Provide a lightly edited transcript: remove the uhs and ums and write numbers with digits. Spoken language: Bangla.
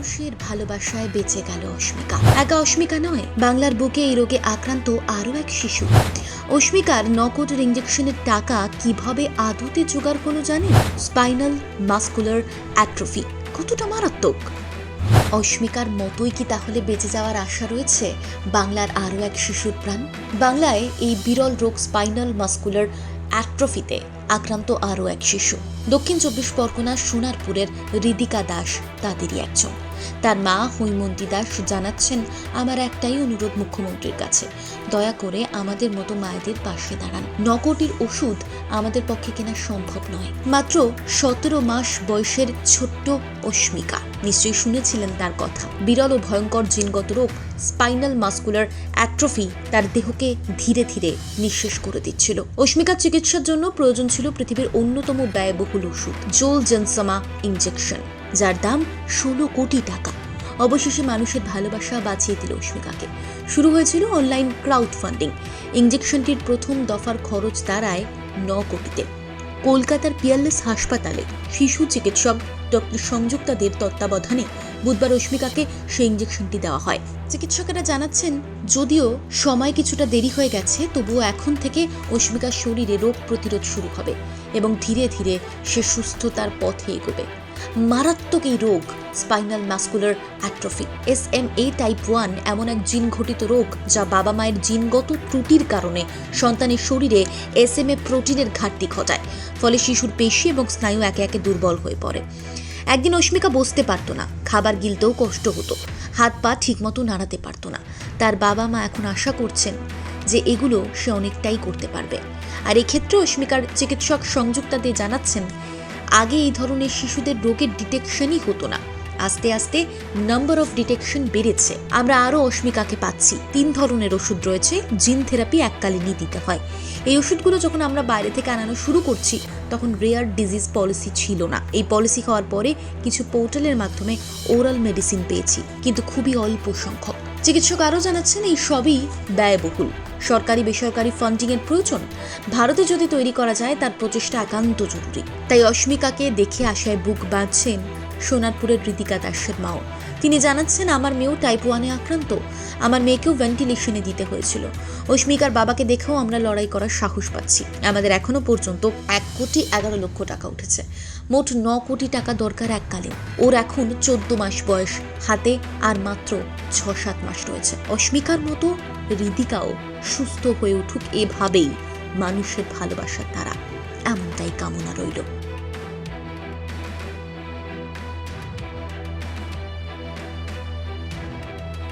মানুষের ভালোবাসায় বেঁচে গেল অস্মিকা। একা অস্মিকা নয়, বাংলার বুকে এই রোগে আক্রান্ত আরও এক শিশু। অস্মিকার 9 কোটির ইঞ্জেকশনের টাকা কিভাবে আদতে জোগাড় হলো জানেন? স্পাইনাল মাস্কুলার অ্যাট্রফি কতটা মারাত্মক। অস্মিকার মতোই কি তাহলে বেঁচে যাওয়ার আশা রয়েছে বাংলার আরও এক শিশুর প্রাণ? বাংলায় এই বিরল রোগ স্পাইনাল মাস্কুলার অ্যাট্রফিতে আক্রান্ত আরও এক শিশু। দক্ষিণ 24 পরগনার সোনারপুরের হৃদিকা দাস তাদেরই একজন। তার মা হৈমন্তী দাস জানাচ্ছেন, আমার একটাই অনুরোধ মুখ্যমন্ত্রীর কাছে, দয়া করে আমাদের মতো মায়েদের পাশে দাঁড়ান। 9 কোটির ওষুধ আমাদের পক্ষে কেনা সম্ভব নয়। মাত্র 17 মাস বয়সের ছোট্ট অস্মিকা, নিশ্চয়ই শুনেছিলেন তার কথা। বিরল ও ভয়ঙ্কর জিনগত রোগ স্পাইনাল মাস্কুলার অ্যাট্রফি তার দেহকে ধীরে ধীরে নিঃশেষ করে দিচ্ছিল। অস্মিকার চিকিৎসার জন্য প্রয়োজন ছিল পৃথিবীর অন্যতম ব্যয়বহুল ওষুধ জোলজেনসামা ইনজেকশন, যার দাম 16 কোটি টাকা। অবশেষে মানুষের ভালোবাসা বাঁচিয়ে দিল অস্মিকাকে। শুরু হয়েছিল অনলাইন ক্রাউড ফান্ডিং। ইনজেকশনটির প্রথম দফার খরচ দাঁড়ায় 9 কোটিতে। কলকাতার পিয়ারলেস হাসপাতালে শিশু চিকিৎসক ডক্টর সংযুক্তাদের তত্ত্বাবধানে বুধবার অস্মিকাকে সেই ইনজেকশনটি দেওয়া হয়। চিকিৎসকেরা জানাচ্ছেন, যদিও সময় কিছুটা দেরি হয়ে গেছে, তবুও এখন থেকে অস্মিকার শরীরে রোগ প্রতিরোধ শুরু হবে এবং ধীরে ধীরে সে সুস্থতার পথে এগোবে। মারাত্মক এই রোগ spinal muscular atrophy SMA type 1 এমন এক জিন ঘটিত রোগ যা বাবা মায়ের জিনগত ত্রুটির কারণে সন্তানের শরীরে SMA প্রোটিনের ঘাটতি ঘটায়। ফলে শিশুর পেশি এবং স্নায়ু একে একে দুর্বল হয়ে পড়ে। একদিন অস্মিকা বসতে পারতো না, খাবার গিলতেও কষ্ট হতো, হাত পা ঠিকমতো নাড়াতে পারতো না। তার বাবা মা এখন আশা করছেন যে এগুলো সে অনেকটাই করতে পারবে। আর এক্ষেত্রে অস্মিকার চিকিৎসক সংযুক্তাদের জানাচ্ছেন, আগে এই ধরনের শিশুদের রোগের ডিটেকশনই হতো না, আস্তে আস্তে নাম্বার অফ ডিটেকশন বেড়েছে। আমরা আরও অস্মিকাকে পাচ্ছি। 3 ধরনের ওষুধ রয়েছে, জিন থেরাপি এককালীনই দিতে হয়। এই ওষুধগুলো যখন আমরা বাইরে থেকে আনানো শুরু করছি, তখন রেয়ার ডিজিজ পলিসি ছিল না। এই পলিসি হওয়ার পরে কিছু পোর্টালের মাধ্যমে ওরাল মেডিসিন পেয়েছি, কিন্তু খুবই অল্প সংখ্যক। চিকিৎসক আরও জানাচ্ছেন, এই সবই ব্যয়বহুল। সরকারি বেসরকারি ফান্ডিং এর প্রয়োজন। ভারতে যদি তৈরি করা যায়, তার প্রচেষ্টা একান্ত জরুরি। তাই অস্মিকাকে দেখে আশায় বুক বাঁধছেন সোনারপুরের হৃদিকা দাসের মাও। তিনি জানাচ্ছেন, আমার মেয়েও টাইপ 1-এ আক্রান্ত। আমার মেয়েকেও ভেন্টিলেশনে দিতে হয়েছিল। অস্মিকার বাবাকে দেখেও আমরা লড়াই করার সাহস পাচ্ছি। আমাদের এখনো পর্যন্ত 1,11,00,000 টাকা উঠেছে। মোট 9 কোটি টাকা দরকার এককালে। ওর এখন 14 মাস বয়স, হাতে আর মাত্র 6-7 মাস রয়েছে। অস্মিকার মতো হৃদিকাও সুস্থ হয়ে উঠুক এভাবেই মানুষের ভালোবাসার দ্বারা, এমনটাই কামনা রইল।